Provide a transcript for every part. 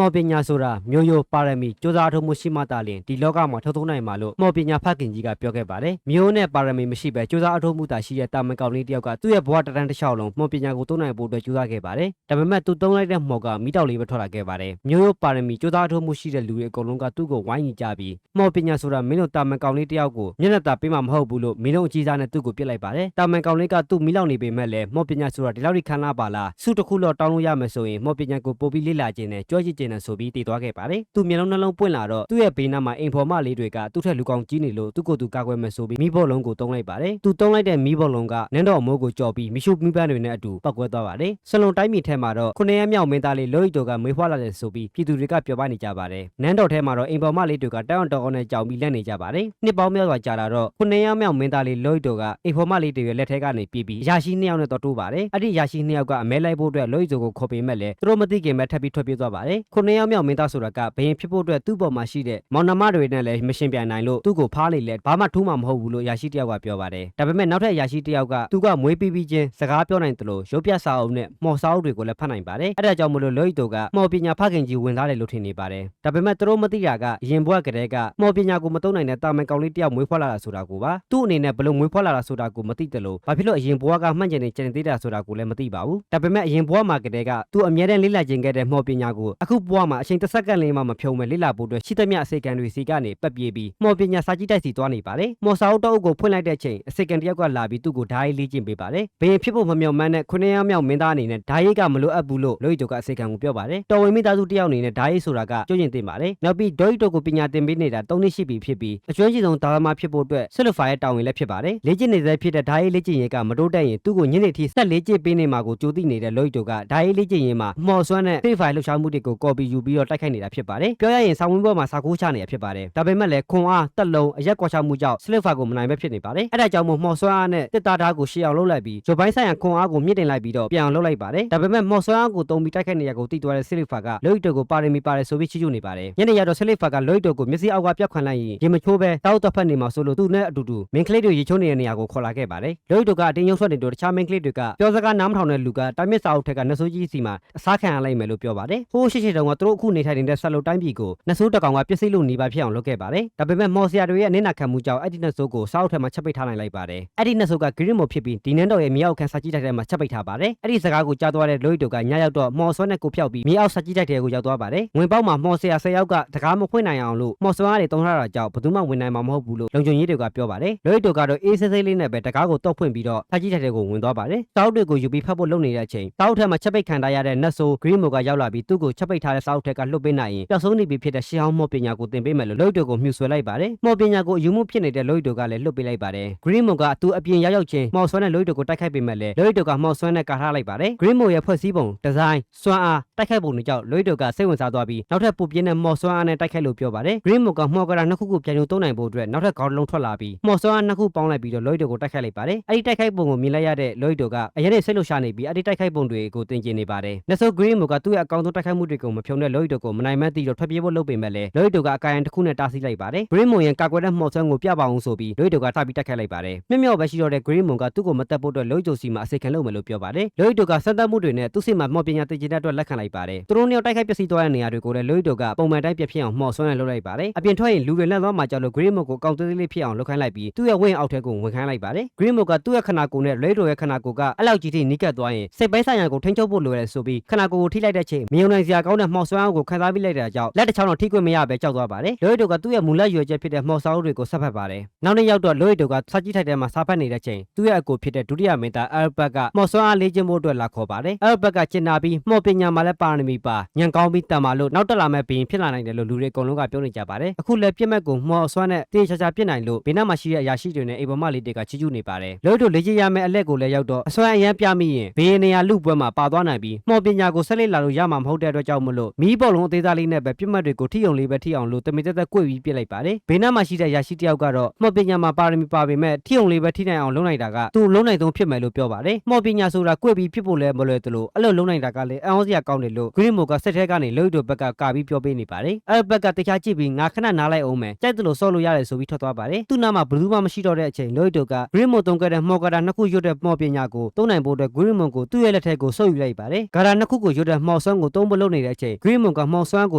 မော်ပညာဆိုတာမျိုးရိုးပါရမီစ조사ထုတ်မှုရှိမှသာလျှင်ဒီလောကမှာထုတ်သုံးနိုင်မှာလို့မော်ပညာဖခင်ကြီးကပြောခဲ့ပါတယ်မျိုးနဲ့ပါရမီမရှိပဲစ조사ထုတ်မှုသာရှိတဲ့တာမန်ကောင်လေးတယောက်ကသူ့ရဲ့ဘဝတန်းတစ်လျှောက်လုံးမော်ပညာကိုသုံးနိုင်ဖို့အတွက်စ조사ခဲ့ပါတယ်ဒါပေမဲ့သူသုံးလိုက်တဲ့မော်ကမိတောက်လေးပဲထွက်လာခဲ့ပါတယ်မျိုးရိုးပါရမီစ조사ထုတ်မှုရှိတဲ့လူတွေအကုန်လုံးကသူ့ကိုဝိုင်းညီကြပြီးမော်ပညာဆိုတာမင်းတို့တာမန်ကောင်လေးတယောက်ကိုမျက်နှာသာပေးမှမဟုတ်ဘူးလို့မင်းတို့အကြီးစားနဲ့သူ့ကိုပြစ်လိုက်ပါတယ်တာမန်ကောင်လေးကသူ့မိလောက်နေပေမဲ့လည်းမော်ပညာဆိုတာဒီလောက်ထိခံလာပါလားစုတစ်ခုတော့တောင်းလို့ရမယ်ဆိုရင်မော်ပညာကိုပို့ပြီးလေ့လာခြင်းနဲ့ကြွကြည့်ခြင်းနဲ့ဆိုပြီးတည်သွားခဲ့ပါတယ်သူမျက်လုံးနှလုံးပွင့်လာတော့သူ့ရဲ့ဘေးနားမှာအိမ်ဖော်မလေးတွေကသူ့ထက်လူကောင်ကြီးနေလို့သူ့ကိုယ်သူကာကွယ်မယ်ဆိုပြီးမိဘလုံးကိုတုံးလိုက်ပါတယ်သူတုံးလိုက်တဲ့မိဘလုံးကနန်းတော်အမိုးကိုကြော်ပြီးမိရှုမိပန်းတွေနဲ့အတူပောက်ကွဲသွားပါတယ်စလုံတိုင်းပြည်ထဲမှာတော့ခုနှစ်ရက်မြောက်မင်းသားလေးလောဟိတိုကမွေးဖွားလာတယ်ဆိုပြီးပြည်သူတွေကပြောပနေကြပါတယ်နန်းတော်ထဲမှာတော့အိမ်ဖော်မလေးတွေကတောင်းတောင်းနဲ့ကြောင်ပြီးလက်နေကြပါတယ်နှစ်ပေါင်းများစွာကြာလာတော့ခုနှစ်ရက်မြောက်မင်းသားလေးလောဟိတိုကအိမ်ဖော်မလေးတွေရဲ့လက်ထဲကနေပြေးပြီးရာရှိနှစ်ယောက်နဲ့တော့တိုးပါတယ်အဲ့ဒီရာရှိနှစ်ယောက်ကအမဲလိုက်ဖို့အတွက်လောဟိတိုကိုခေါ်ပေးမဲ့လေသူတို့မသိခင်ပဲထပ်ပြီးထွက်ပြေးသွားပါတယ်ခုနှစ်ရက်မြောက်မင်းသားဆိုတာကဘယင်ဖြစ်ဖို့အတွက်သူ့ပေါ်မှာရှိတဲ့မောင်နှမတွေနဲ့လည်းမရှင်ပြန်နိုင်လို့သူ့ကိုဖားနေလဲဘာမှထူးမှာမဟုတ်ဘူးလို့ရာရှိတယောက်ကပြောပါတယ်ဒါပေမဲ့နောက်ထပ်ရာရှိတယောက်ကသူကမွေးပြီးချင်းစကားပြောနိုင်တယ်လို့ရုပ်ပြစာအုပ်နဲ့မော်စာအုပ်တွေကိုလည်းဖတ်နိုင်ပါတယ်အဲ့ဒါကြောင့်မလို့လောဟိတိုကမော်ပညာဖခင်ကြီးဝင်လာတယ်လို့ထင်နေပါတယ်ဒါပေမဲ့သူတို့မသိတာကအရင်ဘဝကတည်းကမော်ပညာကိုမသုံးနိုင်တဲ့တာမန်ကောင်လေးတယောက်မွေးဖွားလာတာဆိုတာကိုပါသူ့အနေနဲ့ဘလို့မွေးဖွားလာတာဆိုတာကိုမသိတယ်လို့ဘာဖြစ်လို့အရင်ဘဝကမှန်ကျင်နေကျင်သေးတာဆိုတာကိုလည်းမသိပါဘူးဒါပေမဲ့အရင်ဘဝမှာကတည်းကသူအမြဲတမ်းလေ့လာခြင်းခဲ့တဲ့မော်ပညာကိုအခုဘဝမှာအချိန်တစ်စက္ကန့်လေးမှမဖြုံမဲ့လေ့လာဖို့အတွက်ရှိသမျှအစိတ်ကံတွေစီကနေပက်ပြေးပြီးမော်ပညာစာကြည့်တိုက်စီသွားနေပါတယ်မော်စာအုပ်တောက်ကိုဖွင့်လိုက်တဲ့အချိန်အစိတ်ကံတယောက်ကလာပြီးသူ့ကိုဓာတ်ရိပ်လေ့ကျင့်ပေးပါတယ်ဘယင်ဖြစ်ဖို့မမျှော်မှန်းတဲ့ခုနှစ်ယောက်မြောက်မင်းသားအနေနဲ့ဓာတ်ရိပ်ကမလိုအပ်ဘူးလို့လောဟိတိုကအစိတ်ကံကိုပြောပါတယ်တော်ဝင်မိသားစုတယောက်အနေနဲ့ဓာတ်ရိပ်ဆိုတာကကြိုးကျင်သိပါတယ်နောက်ပြီးဒေါဟိတိုကိုပညာသင်ပေးနေတာ3နှစ်ရှိပြီဖြစ်ပြီးအကျွမ်းကျင်ဆုံးဒါရမဖြစ်ဖို့အတွက်ဆက်လက်ဖာရဲ့တာဝန်လည်းဖြစ်ပါတယ်လေ့ကျင့်နေတဲ့ဖြစ်တဲ့ဓာတ်ရိပ်လေ့ကျင့်ရေးကမတိုးတက်ရင်သူ့ကိုညနေထိဆက်လေ့ကျင့်ပေးနေမှာကိုကြိုသိနေတဲ့လောဟိတိုကဓာတ်ရိပ်လေ့ကျင့်ရေးမှာမော်ဆွမ်းနဲ့ဖေးဖိုင်လှုပ်ရှားမှုတွေကိုကော်ပီယူပြီးတော့တိုက်ခိုက်နေတာဖြစ်ပါတယ်ပြောရရင်ဆောင်းဝင်းဘောမှာစာကိုးချနေတာဖြစ်ပါတယ်ဒါပေမဲ့လည်းခွန်အားတက်လုံးအရက်ကွာချမှုကြောင့်ဆက်လက်ဖာကိုမနိုင်ပဲဖြစ်နေပါတယ်အဲ့ဒါကြောင့်မော်ဆွမ်းအားနဲ့တစ်သားဓာတ်ကိုရှေ့အောင်လှုပ်လိုက်ပြီးဂျိုပိုင်းဆိုင်ရာခွန်အားကိုမြင့်တင်လိုက်ပြီးတော့ပြန်အောင်လှုပ်လိုက်ပါတယ်ဒါပေမဲ့မော်ဆွမ်းအားကိုတုံးပြီးတိုက်ခိုက်နေရကိုတိသွားတဲ့ဆက်လက်ဖာကလောဟိတိုကိုပါရမီပါတယ်ဆိုပြီးချီးကျူးနေပါတယ်ညနေရတော့ဆက်လက်ဖာကလောဟိတိုကိုမျက်စိအောက်ကပြတ်ခွန်လိုက်ရင်ရေမချိုးပဲတောက်တော့ဖက်နေမှာဆိုလို့သူ့နဲ့အတူတူမင်းကလေးတွေရေချိုးနေတဲ့နေရာကိုခေါ်လာခဲ့ပါတယ်လောဟိတိုကအတင်းရုပ်ဆွတ်နေတော့တခြားမင်းကလေးတွေကပြောစကားနားမထောင်တဲ့လူကတိုင်းမြစ်စာအုပ်ထက်ကနဆိုးကြီးစီမှာအစားခံရလိုက်မယ်လို့ပြောပါတယ်ဟိုးရှိတုန်းကသူတို့အခုနေထိုင်နေတဲ့ဆက်လို့တိုင်းပြည်ကိုနဆိုးတကောင်ကပြစ်စိလို့နေပါဖြစ်အောင်လုပ်ခဲ့ပါတယ်ဒါပေမဲ့မော်စရာတွေရဲ့အနစ်နာခံမှုကြောင့်အဲ့ဒီနဆိုးကိုစာအုပ်ထက်မှာချက်ပိတ်ထားနိုင်လိုက်ပါတယ်အဲ့ဒီနဆိုးကဂရင်းမိုဖြစ်ပြီးဒီနန်းတော်ရဲ့မြေအောက်ခံစာကြည့်တိုက်ထဲမှာချက်ပိတ်ထားပါတယ်အဲ့ဒီစကားကိုကြားသွားတဲ့လောဟိတိုကညရောက်တော့မော်ဆွမ်းနဲ့ကိုဖြောက်ပြီးမြေအောက်စာကြည့်တိုက်ထဲကိုရောက်သွားပါတယ်ဝင်ပေါက်မှာမော်စရာ10ယောက်ကတကားမဖွင့်နိုင်အောင်လို့မော်ဆွမ်းအားတွေတုံးထားတာကြောင့်ဘယ်သူမှဝင်နိုင်မှာမဟုတ်ဘူးလို့လုံခြုံရေးတွေကပြောပါတယ်လောဟိတိုကတော့အေးဆေးဆေးလေးနဲ့ပဲတကားကိုတော့ဖွင့်ပြီးတော့စာကြည့်တိုက်ထဲကိုဝင်သွားပါတယ်စာအုပ်တွေကိုယူပြီးဖတ်ဖို့လုပ်နေတဲ့အချိန်စာအုပ်ထဲမှာချက်ပိတ်ခံထားရတဲ့နတ်ဆိုးဂရင်းမိုကရောက်လာပြီးသူ့ကိုချက်ပိတ်ထားတဲ့စာအုပ်ထဲကလွတ်ပေးနိုင်ရင်ပျောက်ဆုံးနေပြီဖြစ်တဲ့ရှေးဟောင်းမော်ပညာကိုသင်ပေးမယ်လို့လောဟိတိုကိုမြှူဆွဲလိုက်ပါတယ်မော်ပညာကိုအယူမှုဖြစ်နေတဲ့လောဟိတိုကလည်းလွတ်ပေးလိုက်ပါတယ်ဂရင်းမိုကသူအပြင်ရောက်ချင်းမော်ဆွမ်းနဲ့လောဟိတိုကိုတိုက်ခိုက်ပေးမယ်လေလောဟိတိုကမော်ဆွမ်းနဲ့ကာထားလိုက်ပါတယ်ဂရင်းမိုရဲ့ဖွဲ့စည်းပုံဒီဇိုင်းစွမ်းအားတိုက်ခိုက်ပုံတွေကြောင့်လောဟိတိုကစိတ်ဝင်စားသွားပြီးနောက်ထပ်ပူပြင်းတဲ့မော်ဆွမ်းအားနဲ့တိုက်ခိုက်လို့ပြောပါတယ်ဂရင်းမိုကမော်ကရာနှစ်ခုကိုပြန်ယူသုံးနိုင်ဖို့အတွက်နောက်ထပ်ခေါင်းလုံးထွက်လာပြီးမော်ဆွမ်းအားနှစ်ခုပေါင်းလိုက်ပြီးတော့လောဟိတိုကိုတိုက်ခိုက်လိုက်ပါတယ်အဲ့ဒီတိုက်ခိုက်ပုံကိုမြင်လိုက်ရတဲ့လောဟိတိုကအရင်ကစိတ်လှုပ်ရှားနေပြီးအဲ့ဒီတိုက်ခိုက်ပုံတွေကိုတင်ကျင်နေပါတယ်နဆိုးဂရင်းမိုကသူ့ရဲ့အကောင်ဆုံးတိုက်ခိုက်မှုတွေကိုမဖြုံတဲ့လောဟိတိုကိုမနိုင်မှန်းသိတော့ထွက်ပြေးဖို့လုပ်ပေမဲ့လေလောဟိတိုကအကာရန်တစ်ခုနဲ့တားဆီးလိုက်ပါတယ်ဂရင်းမိုရဲ့ကာကွယ်တဲ့မော်ဆွမ်းကိုပြပါအောင်ဆိုပြီးလောဟိတိုကထပ်ပြီးတိုက်ခိုက်လိုက်ပါတယ်မျက်မြောက်ပဲရှိတော့တဲ့ဂရင်းမိုကသူ့ကိုမတက်ဖို့အတွက်လောဟိတိုစီမှာအစိတ်ခံလုပ်မယ်လို့ပြောပါတယ်လောဟိတိုကစံတတ်မှုတွေနဲ့သူ့စီမှာမော်ပညာသိကျတဲ့အတွက်လက်ခံလိုက်ပါတယ်သူတို့နှစ်ယောက်တိုက်ခိုက်ပျက်စီးသွားတဲ့နေရာတွေကိုလည်းလောဟိတိုကပုံမှန်တိုင်းပြဖြစ်အောင်မော်ဆွမ်းနဲ့လုပ်လိုက်ပါတယ်အပြင်ထွက်ရင်လူတွေလက်သွားမှာကြောက်လို့ဂရင်းမိုကိုအကောင်သေးလေးဖြစ်အောင်လုပ်ခိုင်းလိုက်ပြီးသူ့ရဲ့ဝင်းအောက်ထဲကိုဝင်ခိုင်းလိုက်ပါတယ်ဂရင်းမိုကသူ့ရဲ့ခနာကိုယ်နဲ့လောဟိတိုရဲ့ခနာကိုယ်ကအဲ့လောက်ကြီးထိနီးကပ်သွားရင်စိတ်ပိုင်းဆိုင်ရာကိုထိန်းချုပ်ဖို့လိုတယ်ဆိုပြီးခနာကိုယ်ကိုထိလိုက်တဲ့ချိန်မယုံနိုင်စရာကောင်းတဲ့မော်ဆွမ်းကိုခံစားပြီးလိုက်တဲ့ကြောင့်လက်တစ်ချောင်းတော့ထိခွင့်မရပဲကြောက်သွားပါတယ်လောဟိတိုကသူ့ရဲ့မူလရွယ်ချက်ဖြစ်တဲ့မော်စာအုပ်တွေကိုဆက်ဖက်ပါတယ်နောက်နေ့ရောက်တော့လောဟိတိုကစာကြည့်ထိုက်တဲ့မှာစာဖတ်နေတဲ့ချိန်သူ့ရဲ့အကိုဖြစ်တဲ့ဒုတိယမင်းသားအာဘတ်ကမော်ဆွမ်းအားလေ့ကျင့်ဖို့အတွက်လာခေါ်ပါတယ်အာဘတ်ကကျင်နာပြီးမော်ပညာမှာလည်းပါရမီပါညံကောင်းပြီးတန်မာလို့နောက်တက်လာမဲ့ဘီရင်ဖြစ်လာနိုင်တယ်လို့လူတွေအကုန်လုံးကပြောနေကြပါတယ်အခုလည်းပြစ်မဲ့ကိုမော်ဆွမ်းနဲ့တေးချာချာပြစ်နိုင်လို့ဘေးနားမှာရှိတဲ့အရာရှိတွေနဲ့အိမ်ပေါ်မလေးတွေကချီးကျူးနေပါတယ်လောဟိတိုလေ့ကျင့်ရမယ့်အလက်ကိုလည်းရောက်တော့အစွမ်းအရန်ပြမိရင်ဘေးနေရာလူပွဲမှာပါသွားနိုင်ပြီးမော်ပညာကိုဆက်လက်လာလို့ရမှာမဟုတ်တဲ့အတွက်ကြောင့်မလို့မီးပေါ်လုံးအသေးစားလေးနဲ့ပဲပြစ်မှတ်တွေကိုထိအောင်လေးပဲထိအောင်လို့တမင်တက်တက်ကွေ့ပြီးပြစ်လိုက်ပါတယ်ဘေးနားမှာရှိတဲ့ရာရှိတယောက်ကတော့မော်ပညာမှာပါရမီပါပေမဲ့ထိအောင်လေးပဲထိနိုင်အောင်လုပ်နိုင်တာကသူ့လုံးနိုင်ဆုံးဖြစ်မယ်လို့ပြောပါတယ်မော်ပညာဆိုတာကွေ့ပြီးဖြစ်ဖို့လည်းမလွယ်သလိုအဲ့လိုလုံးနိုင်တာကလည်းအံ့ဩစရာကောင်းတယ်လို့ဂရင်းမိုကဆက်ထဲကနေလောဟိတိုဘက်ကကာပြီးပြောပေးနေပါတယ်အဲ့ဘက်ကတခြားကြည့်ပြီးငါခဏနားလိုက်အောင်မယ်ကြိုက်တယ်လို့ဆော့လို့ရတယ်ဆိုပြီးထွက်သွားပါတယ်သူ့နားမှာဘယ်သူမှမရှိတော့တဲ့အချိန်လောဟိတိုကဂရင်းမိုတုံးခဲ့တဲ့မော်ကာတာနှစ်ခုရွတ်တဲ့မော်ပညာကိုသုံးနိုင်ဖို့အတွက်ဂရင်းမိုကိုသူ့ရဲ့လက်ထဲကိုဆုပ်ယူလိုက်ပါတယ်ဂါရာနှစ်ခုကိုရွတ်တဲ့မော်ဆွမ်းကိုသုံးဖို့လုပ်နေတဲ့အချိန် ချိန် Green Moon ကမှောင်စွမ်းကို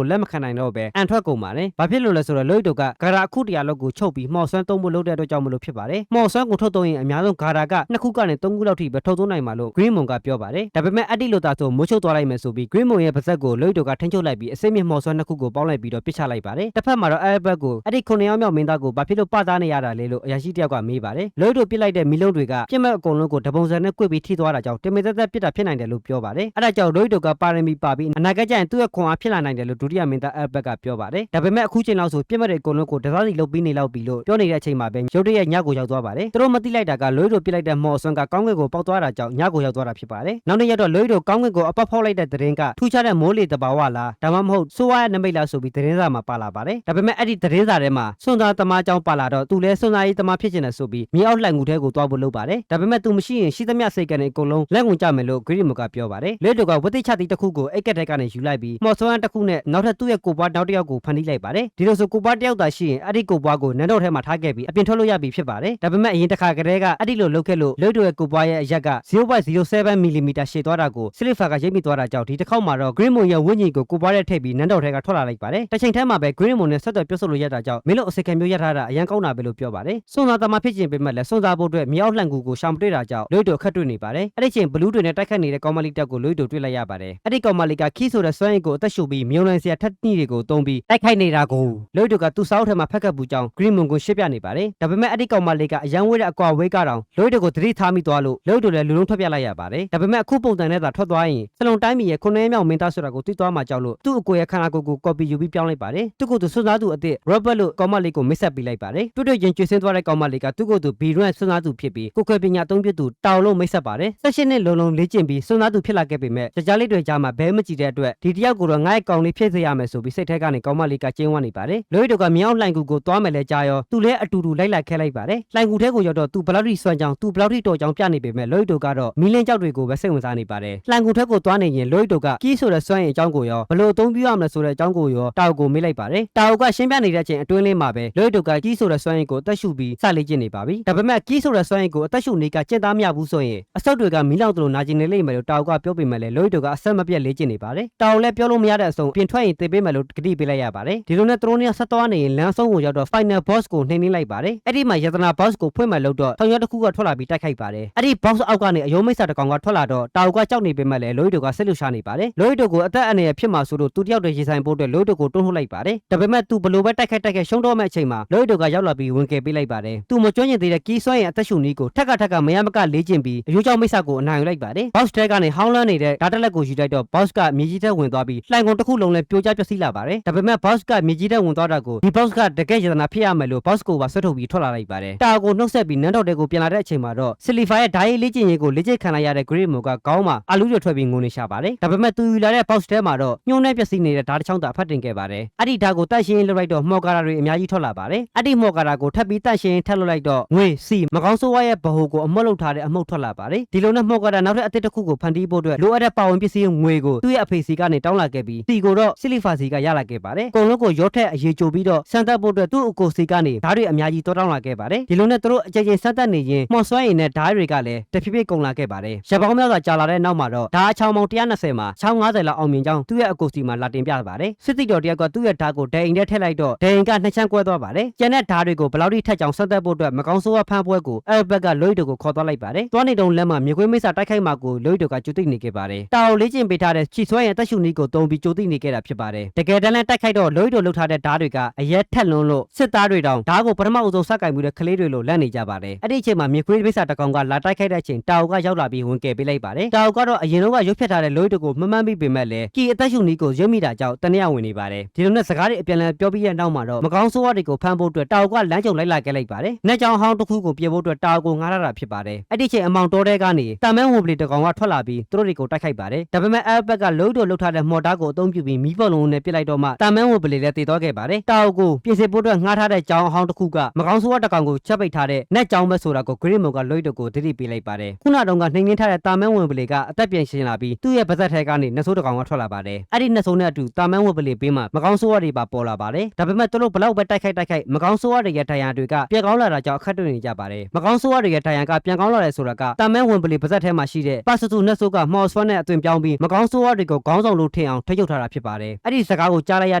လက်မခံနိုင်တော့ပဲအန်ထွက်ကုန်ပါတယ်။ဘာဖြစ်လို့လဲဆိုတော့လွိတိုကဂါရာအခုတရားလောက်ကိုချုပ်ပြီးမှောင်စွမ်းသုံးဖို့လုပ်တဲ့အတွက်ကြောင့်မလို့ဖြစ်ပါတယ်။မှောင်စွမ်းကိုထုတ်သုံးရင်အများဆုံးဂါရာက2ခုကနေ3ခုလောက်ထိပဲထုတ်သုံးနိုင်မှာလို့ Green Moon ကပြောပါတယ်။ဒါပေမဲ့အတ္တိလိုတာဆိုမိုးချုပ်သွားလိုက်မယ်ဆိုပြီး Green Moon ရဲ့ပါဇက်ကိုလွိတိုကထိန်းချုပ်လိုက်ပြီးအစိမ့်မြင့်မှောင်စွမ်း2ခုကိုပေါင်းလိုက်ပြီးတော့ပစ်ချလိုက်ပါတယ်။တစ်ဖက်မှာတော့အဲ့ဘက်ကိုအဲ့ဒီ9ယောက်မြောက်မင်းသားကိုဘာဖြစ်လို့ပသားနေရတာလဲလို့အရာရှိတယောက်ကမေးပါတယ်။လွိတိုပစ်လိုက်တဲ့မီလုံးတွေကပြစ်မဲ့အကုန်လုံးကိုတပုံစံနဲ့ကွေ့ပြီးထိသွားတာကြောင့်တင်မေသက်သက်ပစ်တာဖြစ်နိုင်တယ်လို့ပြောပါတယ်။အဲ့ဒါကြောင့်လွိတိုကပါရမီပါပြီးအနာဂတ်ကျရင်သူ့ရဲ့ခွန်အားဖြစ်လာနိုင်တယ်လို့ဒုတိယမင်းသားအဲ့ဘက်ကပြောပါတယ်။ဒါပေမဲ့အခုချိန်လောက်ဆိုပြစ်မဲ့တဲ့အကုန်လုံးကိုတစားစီလုတ်ပြီးနေလောက်ပြီလို့ပြောနေတဲ့အချိန်မှာပဲရုတ်တရက်ညကိုရောက်သွားပါတယ်။သူတို့မသိလိုက်တာကလွိတိုပစ်လိုက်တဲ့မော်ဆွမ်းကကောင်းကင်ကိုပေါက်သွားတာကြောင့်ညကိုရောက်သွားတာဖြစ်ပါတယ်။နောက်နေ့ရက်တော့လွိတိုကောင်းကင်ကိုအပတ်ဖောက်လိုက်တဲ့သတင်းကထူးခြားတဲ့မိုးလေတဘာဝလားဒါမှမဟုတ်ဆိုးဝါးရဲ့နမိတ်လားဆိုပြီးသတင်းစာမှာပါလာပါတယ်။ဒါပေမဲ့အဲ့ဒီသတင်းစာထဲမှာစွန့်သားသမားကြောင်းပါလာတော့သူလည်းစွန့်သားရေးသမားဖြစ်ချင်တယ်ဆိုပြီးမြေအောက်လှိုင်ငူထဲကိုတွားဖို့လုပ်ပါတယ်။ဒါပေမဲ့သူမရှိရင်ရှိသမျှစိတ်ကနေအကုန်လုံးလက်ငုံကြမယ်လို့ဂရီမိုကပြောပါတယ်။လွိတိုကဝတိချတိတစ်ခုကိုအိတ်ကက်ထဲကနေယူလိုက်ပြီးမော်ဆွမ်းတစ်ခုနဲ့နောက်ထပ်သူ့ရဲ့ကိုပွားနောက်တစ်ယောက်ကိုဖန်တီးလိုက်ပါတယ်။ဒီလိုဆိုကိုပွားတစ်ယောက်သာရှိရင်အဲ့ဒီကိုပွားကိုနန်းတော်ထဲမှာထားခဲ့ပြီးအပြင်ထွက်လို့ရပြီဖြစ်ပါတယ်။ဒါပေမဲ့အရင်တစ်ခါကတည်းကအဲ့ဒီလိုလုပ်ခဲ့လို့လွိတိုရဲ့ကိုပွားရဲ့အရက်က 0.07 မီလီမီတာရှည်သွားတာကိုဆီလီဖာကရိပ်မိသွားတာကြောင့်ဒီတစ်ခေါက်မှာတော့ Green Moon ရဲ့ဝိညာဉ်ကိုပွားတဲ့ထည့်ပြီးနန်းတော်ထဲကထွက်လာလိုက်ပါတယ်။တစ်ချိန်တည်းမှာပဲ Green Moon နဲ့ဆက်သွယ်ပြောဆိုလို့ရတာကြောင့်မင်းတို့အစိခံမျိုးရထားတာအရန်ကောင်းတာပဲလို့ပြောပါတယ်။စွန့်စားသမားဖြစ်ခြင်းပေမဲ့လည်းစွန့်စားဖို့အတွက်မြေအောက်လှန်ကူကိုရှာမတွေ့တာကြောင့်လွိတိုခက်တွေ့နေပါတယ်။အဲ့ဒီချိန်ဘလူးတွေနဲ့တိုက်ခတ်နေတဲ့ကောင်မလေးတက်ကိုလွိတိုတွေ့လိုက်ရပါတယ်။အဲ့ဒီကောင်မလေးကခီးဆိုတဲ့စွမ်းရည်ကိုအသက်ရှူပြီးမြုံလန်စရာထက်နှီးတွေကိုတုံးပြီးတိုက်ခိုက်နေတာကိုလွိတိုကသူ့စောက်ထဲမှာဖက်ခတ်ပူကြောင်း Green Moon ကိုရှင်းပြနေပါတယ်။ဒါပေမဲ့အဲ့ဒီကောင်မလေးကအရန်ဝေးတဲ့အကွာဝေးကတော့လွိတိုကိုသတိထားမိသွားလို့လွိတိုလည်းလူလုံးထွက်ပြလိုက်ရပါတယ်။ဒါပေမဲ့အခုပုံစံနဲ့သာထွက်သွားရင်စလုံတိုင်းမီရဲ့9မြောက်မင်းသားဆိုတာကိုသိသွားမှကြောက်လို့သူ့အကိုရဲ့ခန္ဓာကိုယ်ကို copy ယူပြီးပြောင်းလိုက်ပါတယ်။သူ့ကိုယ်သူစွန့်စားသူအစ် Robert လို့ကောင်မလေးကိုမိတ်ဆက်ပေးလိုက်ပါတယ်။တွေ့ရင်ကျွေးစင်းသွားတဲ့ကောင်မလေးကသူ့ကိုယ်သူ B-Run စွန့်စားသူဖြစ်ပြီးကိုယ်ခွဲပညာသုံးပြသူတောင်လို့မိတ်ဆက်ပါတယ်။18နှစ်လုံးလေ့ကျင့်ပြီးစွန့်စားသူဖြစ်လာခဲ့ပေမဲ့ကြားလေးတွေကြားမှာဘဲမကြည့်တဲ့အတွက်ဒီတယောက်ကိုတော့ငါ့ရဲ့ကောင်လေးဖြစ်စေရမယ်ဆိုပြီးစိတ်ထဲကနေကောင်မလေးကကျင်းဝနေပါတယ်။လွိတိုကမြောက်လှိုင်ကူကိုသွားမယ်လဲကြားရောသူလည်းအတူတူလိုက်လိုက်ခဲလိုက်ပါတယ်။လှိုင်ကူထဲကိုရောက်တော့သူဘလောက်ထိစွမ်းကြောင်းသူဘလောက်ထိတော်ကြောင်းပြနေပေမဲ့လွိတိုကတော့မီလင်းကြောက်တွေကိုပဲစိတ်ဝင်စားနေပါတယ်။လှိုင်ကူထဲကိုသွားနေရင်လွိတိုကကီးဆိုတဲ့စွမ်းရင်အကြောင်းကိုရောဘလို့အသုံးပြုရမလဲဆိုတဲ့အကြောင်းကိုရောတာအိုကိုမေးလိုက်ပါတယ်။တာအိုကရှင်းပြနေတဲ့အချိန်အတွင်းလေးမှာပဲလွိတိုကကီးဆိုတဲ့စွမ်းရင်ကိုအသက်ရှူပြီးစလေ့ကျင့်နေပါပြီ။ဒါပေမဲ့ကီးဆိုတဲ့စွမ်းရင်ကိုအသက်ရှူနေကကျင့်သားမရဘူးဆိုရင်အဆုတ်တွေကမီးလောင်သလိုနာကျင်နေလိမ့်မယ်လို့တာအိုကပြောပေမဲ့လည်းလွိတိုကအဆက်မပြတ်လေ့ကျင့်နေပါတယ်။တာအိုလည်းပြောလို့မရတဲ့အဆုံးပြင်ထွက်ရင်သေပေးမယ်လို့ကတိပေးလိုက်ရပါတယ်။ဒီလိုနဲ့သူတို့နှစ်ဆက်သွားနေရင်လမ်းဆုံးကိုရောက်တော့ Final Boss ကိုနှိမ်နှင်းလိုက်ပါတယ်။အဲ့ဒီမှာယတနာ Boss ကိုဖွင့်မယ်လို့တော့ထောင်ရတစ်ခုကထွက်လာပြီးတိုက်ခိုက်ပါတယ်။အဲ့ဒီ Boss အောက်ကနေအယုံမိတ်စာတစ်ကောင်ကထွက်လာတော့တာအိုကကြောက်နေပေမဲ့လည်းလွိတိုကဆက်လူရှာနေပါတယ်။လွိတိုကိုအသက်အန္တရာယ်ဖြစ်မှာဆိုလို့သူတယောက်တည်းရေဆိုင်ဖို့အတွက်လွိတိုကိုတွန်းထုတ်လိုက်ပါတယ်။ဒါပေမဲ့သူဘလို့ပဲတိုက်ခိုက်ရှုံးတော့မဲ့အချိန်မှာလွိတိုကရောက်လာပြီးဝင်ကယ်ပေးလိုက်ပါတယ်။သူမကျွမ်းကျင်သေးတဲ့ကီးစွမ်းရင်အသက်ရှူနည်းကိုထက်ကမရမကလေ့ကျင့်ပြီးအယိုးကြောင့်မိတ်ဆာကိုအနိုင်ယူလိုက်ပါတယ်။ Boss တဲကနေဟောင်းလန်းနေတဲ့ဓာတ်တက်လက်ကိုယူလိုက်တော့ Boss ကမြေကြီးထဲဝင်သွားပြီးလှိုင်ကုန်တစ်ခုလုံးလည်းပြိုကျပျက်စီးလာပါတယ်။ဒါပေမဲ့ Boss ကမြေကြီးထဲဝင်သွားတာကိုဒီ Boss ကတကယ်ယတနာဖြစ်ရမယ်လို့ Boss ကိုပါဆွတ်ထုတ်ပြီးထွက်လာလိုက်ပါတယ်။တာကိုနှုတ်ဆက်ပြီးနန်းတော်တဲကိုပြန်လာတဲ့အချိန်မှာတော့ Silver ရဲ့ဓာတ်ရည်လေ့ကျင့်ရေးကိုလေ့ကျင့်ခံလိုက်ရတဲ့ Green Moon ကခေါင်းမှာအာလူးတွေထွက်ပြီးငိုနေရှာပါတယ်။ဒါပေမဲ့သူယူလာတဲ့ Box ထဲမှာတော့ညှိုးနှဲပျက်စီးနေတဲ့ဓာတ်တစ်ချောင်းသာဖတ်တင်ခဲ့ပါတယ်။အဲ့ဒီဓာတ်ကိုတန့်ရှင်းလုပ်လိုက်တော့မှော်ကာရာတွေအများကြီးထွက်လာပါတယ်။အဲ့ဒီမှော်ကာရာကိုထပ်ပြီးတန့်ရှင်းထပ်လုပ်လိုက်တော့ငွေစီမကောင်းဆိုးဝါးရဲ့ဗဟိုကိုအမွတ်လုပ်ထားတဲ့အမှုတ်ထွက်လာပါတယ်။ဒီလိုနဲ့မှော်ကာရာနောက်ထပ်အသစ်တစ်ခုကိုဖန်တီးဖို့အတွက်လိုအပ်တဲ့ပါဝင်ပစ္စည်းငွေကိုသူ့ရဲ့အဖေစီကနေတောင်းလာခဲ့ပြီးစီကိုတော့ဆီလီဖာစီကရလာခဲ့ပါတယ်။ကုန်လုံးကိုရော့ထက်အရေးကြိုပြီးတော့စမ်းသပ်ဖို့အတွက်သူ့အကိုစီကနေဓာတ်တွေအများကြီးတောင်းလာခဲ့ပါတယ်။ဒီလိုနဲ့သူတို့အကြိမ်ကြိမ်စမ်းသပ်နေရင်မှော်စွမ်းရည်နဲ့ဓာတ်တွေကလည်းတဖြည်းဖြည်းကုန်လာခဲ့ပါတယ်။ရပောင်းများစွာကြာလာတဲ့နောက်မှာတော့ဓာတ်အချောင်းပေါင်း120မှာချောင်း90လောက်အောင်မြင်ကြောင်းသူ့ရဲ့အကိုစီမှာလာတင်ပြပါတယ်။စစ်တီတော်တယောက်ကသူ့ရဲ့ဓာတ်ကိုဒိန်ထဲထည့်လိုက်တော့ဒိန်ကနှစ်ချမ်းကွဲသွားပါတယ်။ကျန်တဲ့ဓာတ်တွေကိုဘလောက်ထိထက်ကြောင်စမ်းသပ်ဖို့အတွက်မကောင်းဆိုးဝါးဖမ်းပွဲကိုအဲ့ဘက်ကလွိတိုကိုခေါ်သွားလိုက်ပါတယ်။သွားနေတုန်းလက်မှာမြေခွေးမိတ်ဆာတိုက်ခိုက်မှာကိုလွိတိုကကြိုသိနေခဲ့ပါတယ်။တာအိုလေ့ကျင့်ပေးထားတဲ့ချီဆွဲရင်တက်ရှူနီးကိုတုံးပြီးကြိုသိနေခဲ့တာဖြစ်ပါတယ်။တကယ်တမ်းလည်းတိုက်ခိုက်တော့လွိတိုလှုပ်ထားတဲ့ဓာတ်တွေကအရက်ထက်လွန်းလို့စစ်သားတွေတောင်ဓာတ်ကိုပထမအဆုံးစကင်မှုတဲ့ကလေးတွေလိုလန့်နေကြပါတယ်။အဲ့ဒီအချိန်မှာမြေခွေးမိတ်ဆာတကောင်ကလာတိုက်ခိုက်တဲ့အချိန်တာအိုကရောက်လာပြီးဝင်ကယ်ပေးလိုက်ပါတယ်။တာအိုကတော့အရင်တော့ရုပ်ဖြတ်ထားတဲ့လွိတိုကိုမမှန်းမိပေမဲ့လည်းကီအသက်ရှူနီးကိုရုပ်မိတာကြောင့်တနည်းဝင်နေပါတယ်။ဒီလိုနဲ့စကားတွေအပြန်အလှန်ပြောပြီးတဲ့နောက်မှာတော့မကောင်းဆိုးဝါးတွေကိုဖမ်းဖို့အတွက်တာအိုကလမ်းကြုံလိုက်လာခဲ့လိုက်ပါတယ်။နှက်ကြောင်ဟောင်းတစ်ခုကိုပြေဖို့အတွက်တာအိုကိုငားရတာဖြစ်ပါတယ်။အဲ့ဒီချိန်အမောင်တော်တဲကနေတာမန်းဝင်ပလီတကောင်ကထွက်လာပြီးသူတို့တွေကိုတိုက်ခိုက်ပါတယ်။ဒါပေမဲ့အဲ့ဘက်ကလွိတိုလှုပ်ထားတဲ့မော်တာကိုအသုံးပြုပြီးမီးပေါ်လုံးနဲ့ပစ်လိုက်တော့မှတာမန်းဝင်ပလီလည်းတည်သွားခဲ့ပါတယ်။တာအိုကိုပြင်ဆင်ဖို့အတွက်ငှားထားတဲ့ကြောင်အဟောင်းတစ်ခုကမကောင်းဆိုးဝါးတကောင်ကိုချက်ပိတ်ထားတဲ့နှက်ကြောင်ပဲဆိုတာကို Green Moon ကလွိတိုကိုသတိပေးလိုက်ပါတယ်။ခုနတုန်းကနှိမ်နှင်းထားတဲ့တာမန်းဝင်ပလီကအသက်ပြန်ရှင်လာပြီးသူ့ရဲ့ပါးစပ်ထဲကနေနှဆိုးတကောင်ကထွက်လာပါတယ်။အဲ့ဒီနှဆိုးနဲ့အတူတာမန်းဝင်ပလီပေးမှမကောင်းဆိုးဝါးတွေပါပေါ်လာပါတယ်။ဒါပေမဲ့သူတို့ဘလောက်ပဲတိုက်ခိုက်မကောင်းဆိုးဝါးတွေရဲ့ဒဏ်ရာတွေကပြန်ကောင်းလာတာကြောင့်အခက်တွေ့နေကြပါတယ်။မကောင်းဆိုးဝါးတွေရဲ့ဒဏ်ရာကပြန်ကောင်းလာတယ်ဆိုတာကတာမန်းဝင်ပလီပါးစပ်ထဲမှာရှိတဲ့ပါစတူနှဆိုးကမှော်ဆွမ်းနဲ့အသွင်ပြောင်းပြီးမကောင်းဆိုးဝါးတွေကိုခေါင်းဆောင်လို့ ထင်အောင်ထိချုပ်ထားတာဖြစ်ပါတယ်အဲ့ဒီစကားကိုကြားလိုက်ရ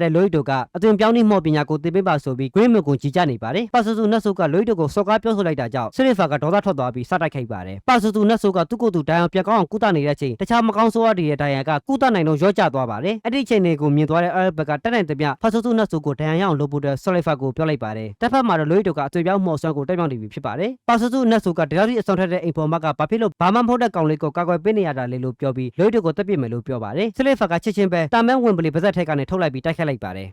တဲ့လွိတိုကအသွင်ပြောင်းနည်းမော်ပညာကိုသင်ပေးပါဆိုပြီး Green မြို့ကိုကြီးကြနေပါတယ်ပါဆူဆူနတ်ဆိုးကလွိတိုကိုစော်ကားပြောဆိုလိုက်တာကြောင့်ဆလစ်ဖာကဒေါသထွက်သွားပြီးစတိုက်ခိုက်ပါတယ်ပါဆူဆူနတ်ဆိုးကသူ့ကိုယ်သူဒိုင်အောင်ပြန်ကောင်းအောင်ကုသနေတဲ့အချိန်တခြားမကောင်းဆိုးရတဲ့ဒိုင်ယာကကုသနိုင်တော့ရော့ကျသွားပါတယ်အဲ့ဒီချိန်တွေကိုမြင်သွားတဲ့အဲဘက်ကတက်နိုင်တဲ့ပြပါဆူဆူနတ်ဆိုးကိုဒိုင်ယာရအောင်လုပ်ဖို့တဲ့ဆလစ်ဖာကိုပြောလိုက်ပါတယ်တစ်ဖက်မှာတော့လွိတိုကအသွင်ပြောင်းမော်ဆွမ်းကိုတက်ပြောင်းနေပြီဖြစ်ပါတယ်ပါဆူဆူနတ်ဆိုးကတရားစီအဆောင်ထက်တဲ့အိမ်ဖော်မကဘာဖြစ်လို့ဘာမှမဟုတ်တဲ့ကောင်လေးကိုကာကွယ်ပေးနေရတာလေလို့ပြောပြီးလွိတိုကိုတက်ပြစ်မယ်လို့ပြောပါတယ်ဆလစ်ဖာကချစ်ချင်းပဲတာမန်ဝင်ပလီပါဇက်ထဲကနေထုတ်လိုက်ပြီးတိုက်ခတ်လိုက်ပါတယ်